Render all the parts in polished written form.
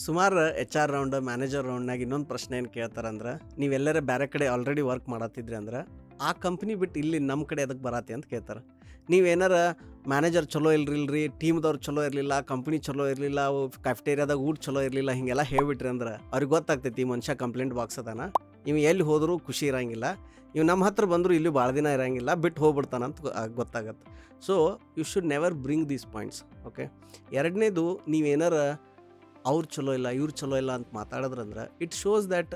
ಸುಮಾರು H R round manager ರೌಂಡ್ನಾಗ ಇನ್ನೊಂದು ಪ್ರಶ್ನೆ ಏನು ಕೇಳ್ತಾರಂದ್ರೆ, ನೀವೆಲ್ಲರ ಬೇರೆ ಕಡೆ ಆಲ್ರೆಡಿ ವರ್ಕ್ ಮಾಡತ್ತಿದ್ರಿ ಅಂದ್ರೆ ಆ ಕಂಪ್ನಿ ಬಿಟ್ಟು ಇಲ್ಲಿ ನಮ್ಮ ಕಡೆ ಅದಕ್ಕೆ ಬರತ್ತೆ ಅಂತ ಕೇಳ್ತಾರೆ. ನೀವೇನಾರ ಮ್ಯಾನೇಜರ್ ಚಲೋ ಇಲ್ರಿ ಟೀಮ್ದವ್ರು ಚಲೋ ಇರಲಿಲ್ಲ, ಕಂಪ್ನಿ ಚಲೋ ಇರಲಿಲ್ಲ, ಕ್ಯಾಫ್ಟೇರಿಯಾದಾಗ ಊಟ ಚಲೋ ಇರಲಿಲ್ಲ, ಹಿಂಗೆಲ್ಲ ಹೇಳ್ಬಿಟ್ರಿ ಅಂದ್ರೆ ಅವ್ರಿಗೆ ಗೊತ್ತಾಗ್ತೈತಿ ಈ ಮನುಷ್ಯ ಕಂಪ್ಲೇಂಟ್ ಬಾಕ್ಸ್ ಅದಾನ, ಇವು ಎಲ್ಲಿ ಹೋದರೂ ಖುಷಿ ಇರಂಗಿಲ್ಲ, ಇವು ನಮ್ಮ ಹತ್ರ ಬಂದರೂ ಇಲ್ಲಿ ಭಾಳ ದಿನ ಇರಂಗಿಲ್ಲ, ಬಿಟ್ಟು ಹೋಗ್ಬಿಡ್ತಾನಂತ ಗೊತ್ತಾಗತ್ತೆ. So you should never bring these points. Okay, ಎರಡನೇದು, ನೀವೇನಾರ ಅವ್ರು ಚಲೋ ಇಲ್ಲ ಇವ್ರು ಚಲೋ ಇಲ್ಲ ಅಂತ ಮಾತಾಡಿದ್ರಂದ್ರೆ it shows that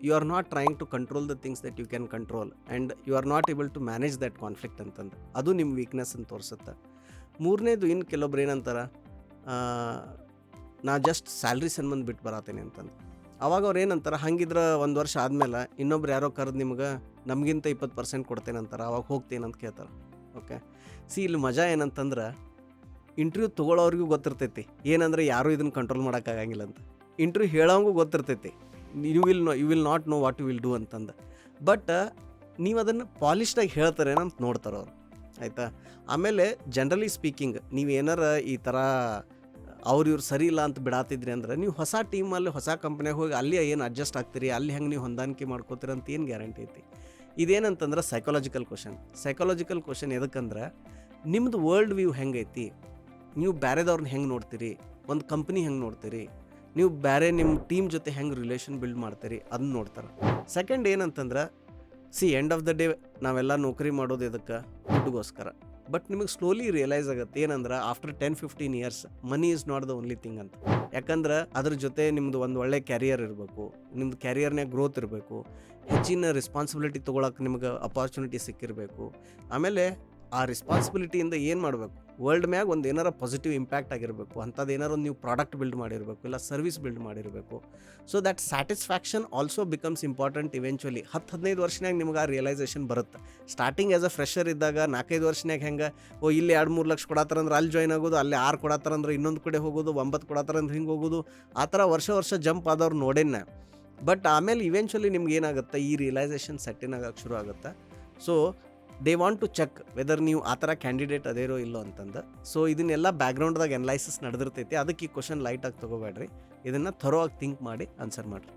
you are not trying to control the things that you can control and you are not able to manage that conflict ಅಂತಂದು ಅದು ನಿಮ್ಮ ವೀಕ್ನೆಸ್ ಅಂತ ತೋರಿಸುತ್ತೆ. ಮೂರನೇದು, ಇನ್ನು ಕೆಲವೊಬ್ರು ಏನಂತಾರೆ, ನಾ ಜಸ್ಟ್ ಸ್ಯಾಲ್ರಿ ಸಂಬಂಧ ಬಿಟ್ಟು ಬರತ್ತೇನೆ ಅಂತಂದು. ಅವಾಗ ಅವ್ರು ಏನಂತಾರೆ, ಹಂಗಿದ್ರೆ ಒಂದು ವರ್ಷ ಆದಮೇಲೆ ಇನ್ನೊಬ್ರು ಯಾರೋ ಕರೆದು ನಿಮ್ಗೆ ನಮಗಿಂತ 20% ಕೊಡ್ತೇನೆ ಅಂತಾರೆ, ಅವಾಗ ಹೋಗ್ತೇನೆ ಅಂತ ಕೇಳ್ತಾರೆ. ಓಕೆ, ಇಲ್ಲಿ ಮಜಾ ಏನಂತಂದ್ರೆ ಇಂಟರ್ವ್ಯೂ ತೊಗೊಳೋರಿಗೂ ಗೊತ್ತಿರ್ತೈತಿ ಏನಂದ್ರೆ ಯಾರೂ ಇದನ್ನು ಕಂಟ್ರೋಲ್ ಮಾಡೋಕ್ಕಾಗಂಗಿಲ್ಲ ಅಂತ. ಇಂಟರ್ವ್ಯೂ ಹೇಳೋಂಗೂ ಗೊತ್ತಿರ್ತೈತಿ you will not know what you will do ಅಂತಂದು. ಬಟ್ ನೀವು ಅದನ್ನು ಪಾಲಿಶ್ಡಾಗಿ ಹೇಳ್ತಾರೆ ಅಂತ ನೋಡ್ತಾರೆ ಅವರು, ಆಯಿತಾ. ಆಮೇಲೆ ಜನರಲಿ ಸ್ಪೀಕಿಂಗ್, ನೀವು ಏನಾರ ಈ ಥರ ಇವ್ರು ಸರಿ ಇಲ್ಲ ಅಂತ ಬಿಡಾತಿದ್ರಿ ಅಂದ್ರೆ ನೀವು ಹೊಸ ಟೀಮಲ್ಲಿ ಹೊಸ ಕಂಪ್ನಿಯಾಗ ಹೋಗಿ ಅಲ್ಲಿ ಏನು ಅಡ್ಜಸ್ಟ್ ಆಗ್ತೀರಿ, ಅಲ್ಲಿ ಹೆಂಗೆ ನೀವು ಹೊಂದಾಣಿಕೆ ಮಾಡ್ಕೋತೀರಿ ಅಂತ ಏನು ಗ್ಯಾರಂಟಿ ಐತಿ. ಇದೇನಂತಂದ್ರೆ ಸೈಕಾಲಜಿಕಲ್ ಕ್ವಶನ್. ಎದಕ್ಕಂದ್ರೆ ನಿಮ್ಮದು ವರ್ಲ್ಡ್ ವ್ಯೂ ಹೆಂಗೈತಿ, ನೀವು ಬೇರೆದವ್ರನ್ನ ಹೆಂಗೆ ನೋಡ್ತೀರಿ, ಒಂದು ಕಂಪ್ನಿ ಹೆಂಗೆ ನೋಡ್ತೀರಿ, ನೀವು ಬೇರೆ ನಿಮ್ಮ ಟೀಮ್ ಜೊತೆ ಹೆಂಗೆ ರಿಲೇಷನ್ ಬಿಲ್ಡ್ ಮಾಡ್ತೀರಿ ಅದನ್ನ ನೋಡ್ತಾರೆ. ಸೆಕೆಂಡ್ ಏನಂತಂದ್ರೆ, ಎಂಡ್ ಆಫ್ ದ ಡೇ ನಾವೆಲ್ಲ ನೌಕರಿ ಮಾಡೋದು ಇದಕ್ಕೆ ದುಡ್ಡುಗೋಸ್ಕರ. ಬಟ್ ನಿಮಗೆ ಸ್ಲೋಲಿ ರಿಯಲೈಸ್ ಆಗುತ್ತೆ ಏನಂದ್ರೆ after 10-15 years money is not the only thing ಅಂತ. ಯಾಕಂದ್ರೆ ಅದ್ರ ಜೊತೆ ನಿಮ್ಮದು ಒಂದು ಒಳ್ಳೆ ಕ್ಯಾರಿಯರ್ ಇರಬೇಕು, ನಿಮ್ಮದು ಕ್ಯಾರಿಯರ್ನಾಗ ಗ್ರೋತ್ ಇರಬೇಕು, ಹೆಚ್ಚಿನ ರೆಸ್ಪಾನ್ಸಿಬಿಲಿಟಿ ತೊಗೊಳಕ್ಕೆ ನಿಮ್ಗೆ ಅಪಾರ್ಚುನಿಟಿ ಸಿಕ್ಕಿರಬೇಕು. ಆಮೇಲೆ ಆ ರೆಸ್ಪಾನ್ಸಿಬಿಲಿಟಿಯಿಂದ ಏನು ಮಾಡಬೇಕು, ವರ್ಲ್ಡ್ ಮ್ಯಾಗ ಒಂದು ಏನಾರ ಪಾಸಿಟಿವ್ ಇಂಪ್ಯಾಕ್ಟ್ ಆಗಿರಬೇಕು, ಅಂಥದ್ದು ಏನಾರು ಒಂದು ನೀವು ಪ್ರಾಡಕ್ಟ್ ಬಿಲ್ಡ್ ಮಾಡಿರಬೇಕು, ಇಲ್ಲ ಸರ್ವಿಸ್ ಬಿಲ್ಡ್ ಮಾಡಿರಬೇಕು. So that satisfaction also becomes important eventually. 10-15 ವರ್ಷನಾಗ ನಿಮ್ಗೆ ಆ ರಿಯಲೈಸೇಷನ್ ಬರುತ್ತೆ. ಸ್ಟಾರ್ಟಿಂಗ್ ಆ್ಯಸ್ ಅ ಫ್ರೆಷರ್ ಇದ್ದಾಗ 4-5 ವರ್ಷನಾಗ ಹೆಂಗೆ ಇಲ್ಲಿ 2-3 ಲಕ್ಷ ಕೊಡತ್ತಾರಂದ್ರೆ ಅಲ್ಲಿ ಜಾಯ್ನ್ ಆಗೋದು, ಅಲ್ಲಿ 6 ಕೊಡತ್ತಾರಂದ್ರೆ ಇನ್ನೊಂದು ಕಡೆ ಹೋಗೋದು, 9 ಕೊಡತ್ತಾರಂದ್ರೆ ಹಿಂಗೆ ಹೋಗೋದು, ಆ ಥರ ವರ್ಷ ಜಂಪ್ ಆದವ್ರು ನೋಡೇನ. ಬಟ್ ಆಮೇಲೆ ಇವೆಂಚುಲಿ ನಿಮ್ಗೆ ಏನಾಗುತ್ತೆ, ಈ ರಿಯಲೈಸೇಷನ್ ಸೆಟ್ಟಿನ್ ಆಗಕ್ಕೆ ಶುರು ಆಗುತ್ತೆ. So they want to check whether ನೀವು ಆ ಥರ ಕ್ಯಾಂಡಿಡೇಟ್ ಅದೇರೋ ಇಲ್ಲೋ ಅಂತಂದು. ಸೊ ಇದನ್ನೆಲ್ಲ ಬ್ಯಾಕ್ಗ್ರೌಂಡ್ದಾಗ ಅನಲೈಸಿಸ್ ನಡೆದಿರ್ತೈತಿ. ಅದಕ್ಕೆ ಈ ಕ್ವಶನ್ ಲೈಟಾಗಿ ತೊಗೋಬೇಡ್ರಿ, ಇದನ್ನು ಥರೋ ಆಗಿ ಥಿಂಕ್ ಮಾಡಿ ಆನ್ಸರ್ ಮಾಡಿರಿ.